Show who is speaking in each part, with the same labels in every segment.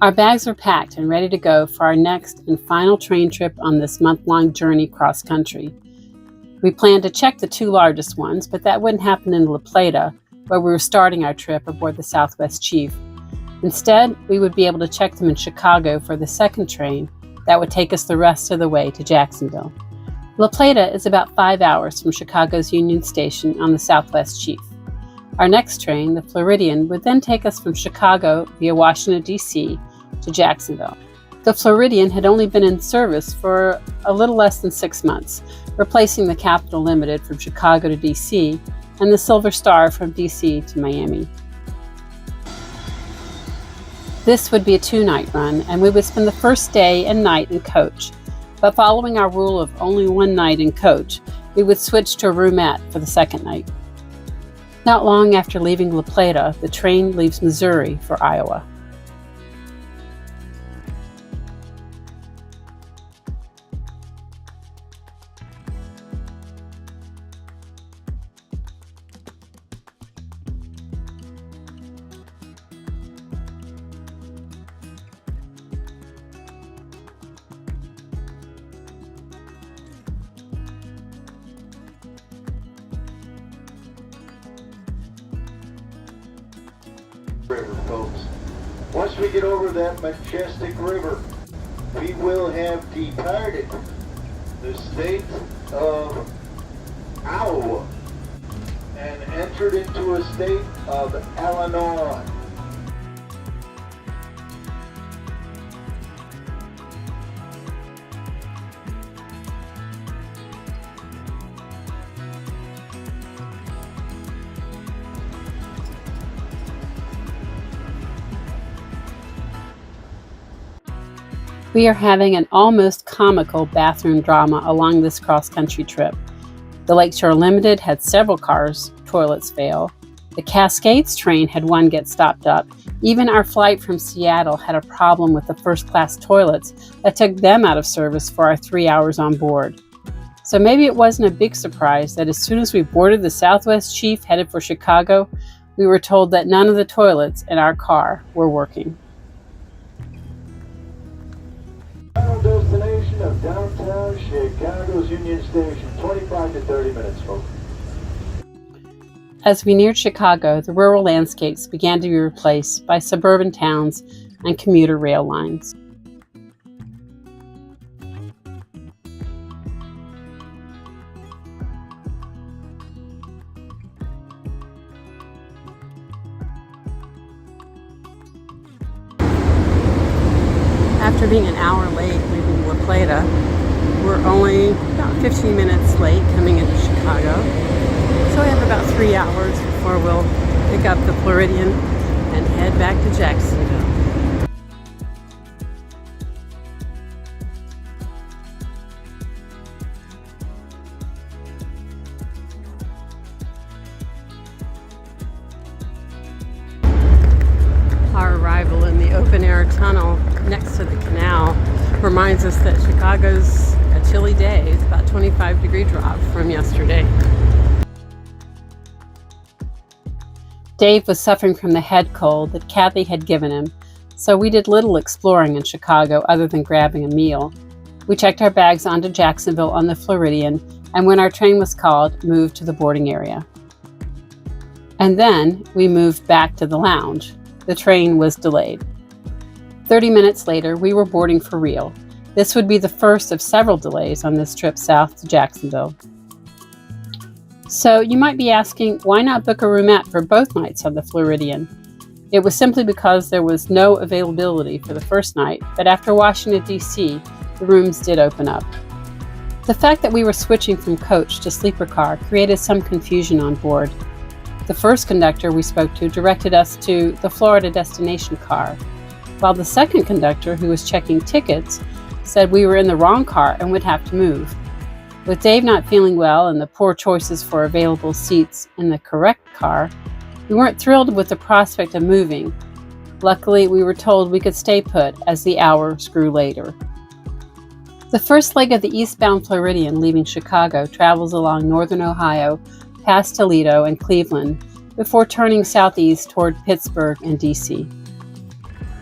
Speaker 1: Our bags were packed and ready to go for our next and final train trip on this month-long journey cross-country. We planned to check the two largest ones, but that wouldn't happen in LaPlata, where we were starting our trip aboard the Southwest Chief. Instead, we would be able to check them in Chicago for the second train that would take us the rest of the way to Jacksonville. LaPlata is about 5 hours from Chicago's Union Station on the Southwest Chief. Our next train, the Floridian, would then take us from Chicago via Washington, D.C. to Jacksonville. The Floridian had only been in service for a little less than 6 months, replacing the Capital Limited from Chicago to D.C. and the Silver Star from D.C. to Miami. This would be a 2-night run, and we would spend the first day and night in coach. But following our rule of only one night in coach, we would switch to a roomette for the second night. Not long after leaving LaPlata, the train leaves Missouri for Iowa.
Speaker 2: River, folks. Once we get over that majestic river, we will have departed the state of Iowa and entered into a state of Illinois.
Speaker 1: We are having an almost comical bathroom drama along this cross-country trip. The Lakeshore Limited had several cars' toilets fail. The Cascades train had one get stopped up. Even our flight from Seattle had a problem with the first-class toilets that took them out of service for our 3 hours on board. So maybe it wasn't a big surprise that as soon as we boarded the Southwest Chief headed for Chicago, we were told that none of the toilets in our car were working.
Speaker 2: Final destination of downtown Chicago's Union Station, 25 to 30 minutes, folks.
Speaker 1: As we neared Chicago, the rural landscapes began to be replaced by suburban towns and commuter rail lines. After being an hour late leaving LaPlata, we're only about 15 minutes late coming into Chicago. So we have about 3 hours before we'll pick up the Floridian and head back to Jacksonville. Our arrival in the open-air tunnel next to the canal reminds us that Chicago's a chilly day. It's about 25-degree drop from yesterday. Dave was suffering from the head cold that Kathy had given him, so we did little exploring in Chicago other than grabbing a meal. We checked our bags onto Jacksonville on the Floridian, and when our train was called, moved to the boarding area. And then we moved back to the lounge. The train was delayed. 30 minutes later, we were boarding for real. This would be the first of several delays on this trip south to Jacksonville. So you might be asking, why not book a roomette for both nights on the Floridian? It was simply because there was no availability for the first night, but after Washington, D.C., the rooms did open up. The fact that we were switching from coach to sleeper car created some confusion on board. The first conductor we spoke to directed us to the Florida destination car, while the second conductor, who was checking tickets, said we were in the wrong car and would have to move. With Dave not feeling well and the poor choices for available seats in the correct car, we weren't thrilled with the prospect of moving. Luckily, we were told we could stay put as the hours grew later. The first leg of the eastbound Floridian leaving Chicago travels along northern Ohio, past Toledo and Cleveland, before turning southeast toward Pittsburgh and D.C.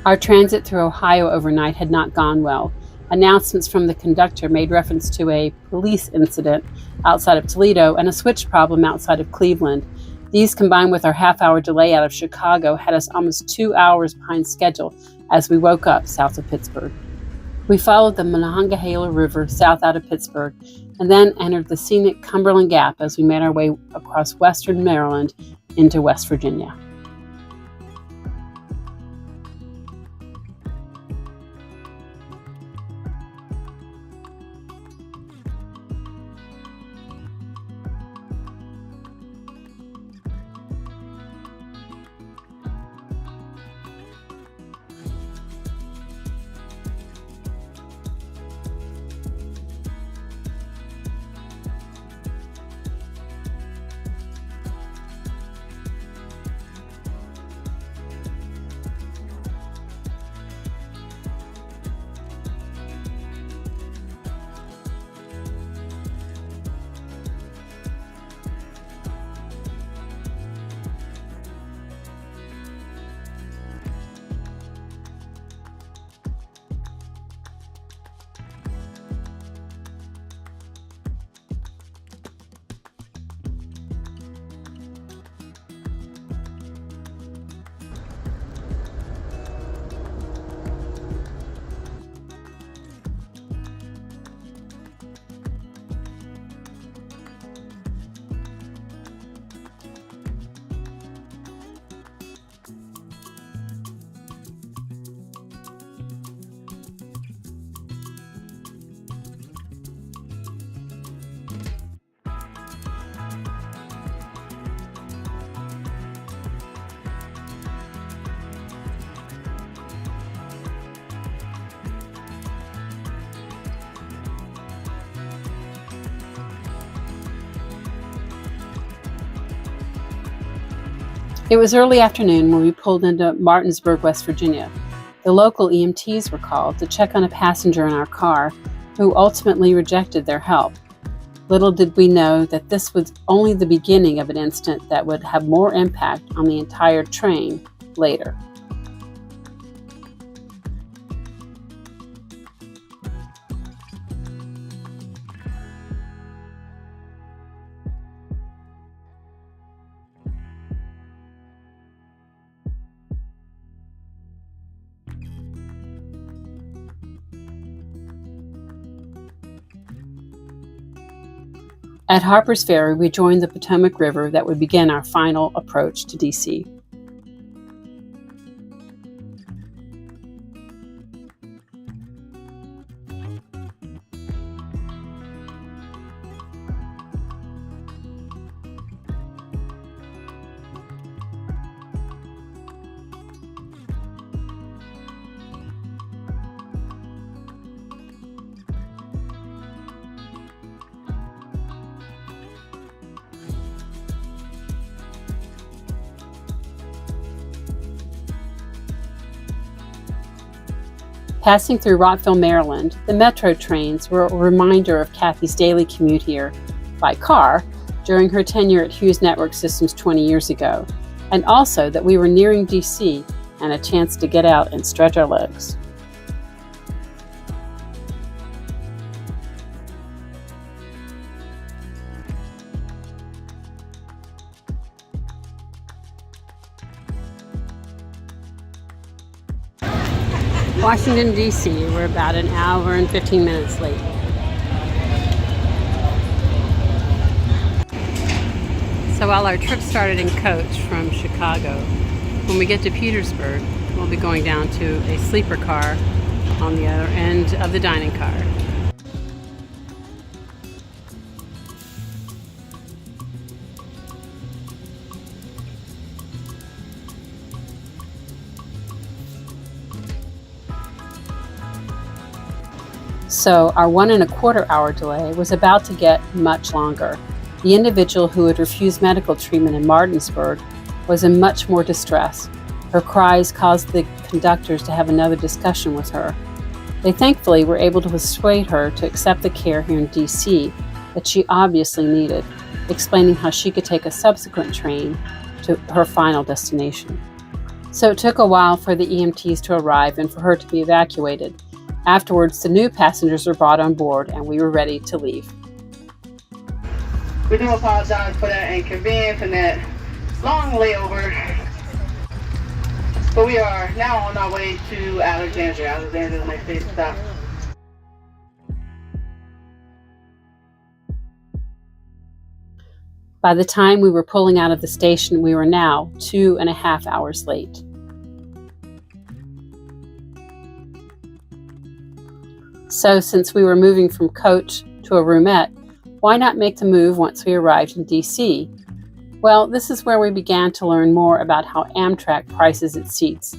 Speaker 1: Our transit through Ohio overnight had not gone well. Announcements from the conductor made reference to a police incident outside of Toledo and a switch problem outside of Cleveland. These, combined with our half-hour delay out of Chicago, had us almost 2 hours behind schedule as we woke up south of Pittsburgh. We followed the Monongahela River south out of Pittsburgh and then entered the scenic Cumberland Gap as we made our way across western Maryland into West Virginia. It was early afternoon when we pulled into Martinsburg, West Virginia. The local EMTs were called to check on a passenger in our car who ultimately rejected their help. Little did we know that this was only the beginning of an incident that would have more impact on the entire train later. At Harper's Ferry, we joined the Potomac River that would begin our final approach to D.C. Passing through Rockville, Maryland, the metro trains were a reminder of Kathy's daily commute here by car during her tenure at Hughes Network Systems 20 years ago, and also that we were nearing DC and a chance to get out and stretch our legs. Washington, D.C. We're about an hour and 15 minutes late. So while our trip started in coach from Chicago, when we get to Petersburg, we'll be going down to a sleeper car on the other end of the dining car. So our 1.25 hour delay was about to get much longer. The individual who had refused medical treatment in Martinsburg was in much more distress. Her cries caused the conductors to have another discussion with her. They thankfully were able to persuade her to accept the care here in DC that she obviously needed, explaining how she could take a subsequent train to her final destination. So it took a while for the EMTs to arrive and for her to be evacuated. Afterwards, the new passengers were brought on board and we were ready to leave.
Speaker 3: We do apologize for that inconvenience and that long layover. But we are now on our way to Alexandria. Alexandria is the next station stop.
Speaker 1: By the time we were pulling out of the station, we were now 2.5 hours late. So since we were moving from coach to a roomette, why not make the move once we arrived in DC? Well, this is where we began to learn more about how Amtrak prices its seats.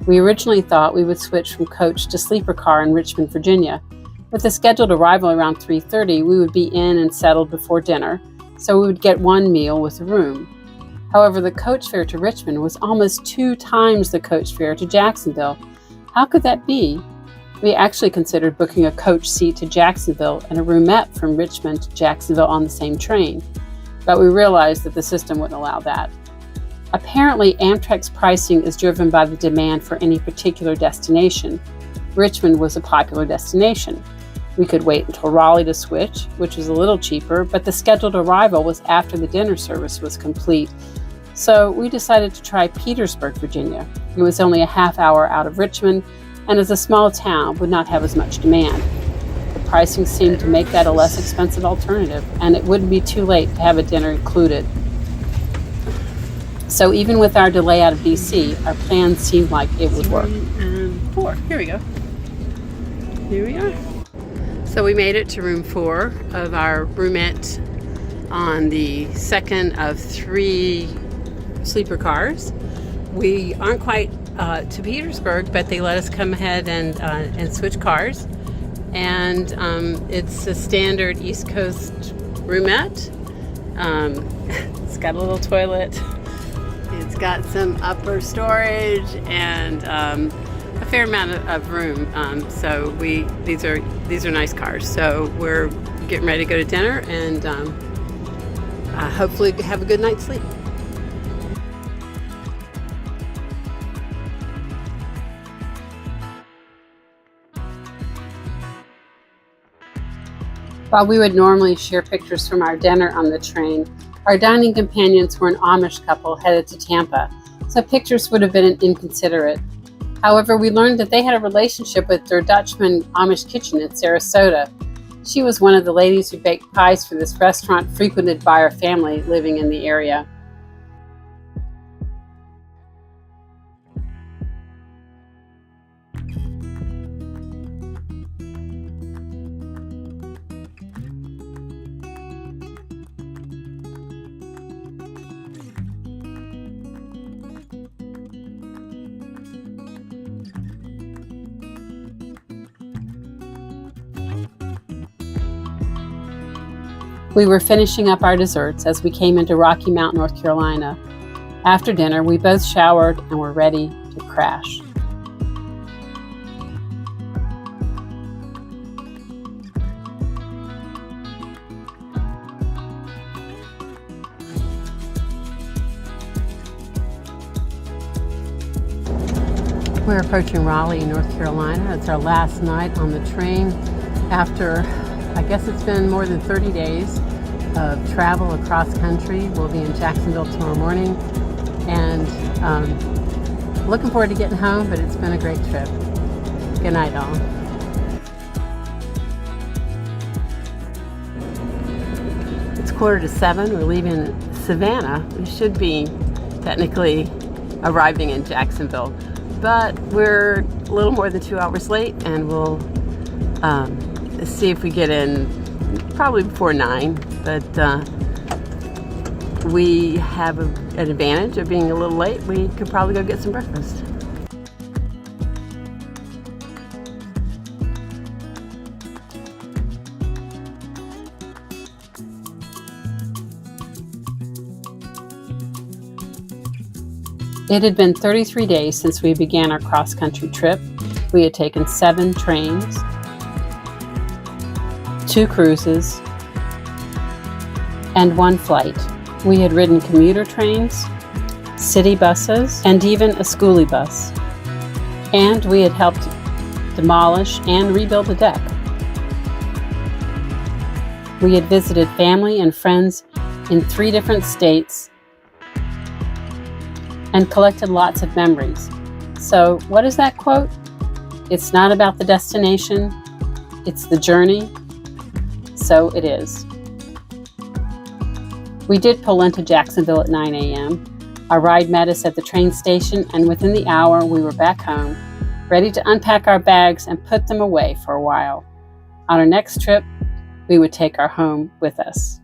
Speaker 1: We originally thought we would switch from coach to sleeper car in Richmond, Virginia. With a scheduled arrival around 3:30, we would be in and settled before dinner, so we would get one meal with a room. However, the coach fare to Richmond was almost 2 times the coach fare to Jacksonville. How could that be? We actually considered booking a coach seat to Jacksonville and a roomette from Richmond to Jacksonville on the same train, but we realized that the system wouldn't allow that. Apparently, Amtrak's pricing is driven by the demand for any particular destination. Richmond was a popular destination. We could wait until Raleigh to switch, which was a little cheaper, but the scheduled arrival was after the dinner service was complete. So we decided to try Petersburg, Virginia. It was only a half hour out of Richmond, and as a small town, would not have as much demand. The pricing seemed to make that a less expensive alternative, and it wouldn't be too late to have a dinner included. So even with our delay out of DC, our plan seemed like it would work.
Speaker 4: 3 and 4. Here we go. Here we are. So we made it to room 4 of our roomette on the second of 3 sleeper cars. We aren't quite to Petersburg, but they let us come ahead and switch cars. And it's a standard East Coast roomette. It's got a little toilet. It's got some upper storage and a fair amount of room. So these are nice cars. So we're getting ready to go to dinner and hopefully have a good night's sleep.
Speaker 1: While we would normally share pictures from our dinner on the train, our dining companions were an Amish couple headed to Tampa, so pictures would have been inconsiderate. However, we learned that they had a relationship with their Dutchman Amish kitchen in Sarasota. She was one of the ladies who baked pies for this restaurant frequented by our family living in the area. We were finishing up our desserts as we came into Rocky Mount, North Carolina. After dinner, we both showered and were ready to crash.
Speaker 4: We're approaching Raleigh, North Carolina. It's our last night on the train after, I guess it's been more than 30 days of travel across country. We'll be in Jacksonville tomorrow morning and looking forward to getting home, but it's been a great trip. Good night, all. It's 6:45. We're leaving Savannah. We should be technically arriving in Jacksonville, but we're a little more than 2 hours late, and we'll see if we get in probably before 9, but we have an advantage of being a little late. We could probably go get some breakfast.
Speaker 1: It had been 33 days since we began our cross-country trip. We had taken 7 trains, 2 cruises, and 1 flight. We had ridden commuter trains, city buses, and even a schoolie bus. And we had helped demolish and rebuild a deck. We had visited family and friends in 3 different states and collected lots of memories. So, what is that quote? It's not about the destination, it's the journey. So it is. We did pull into Jacksonville at 9 a.m. Our ride met us at the train station, and within the hour we were back home, ready to unpack our bags and put them away for a while. On our next trip, we would take our home with us.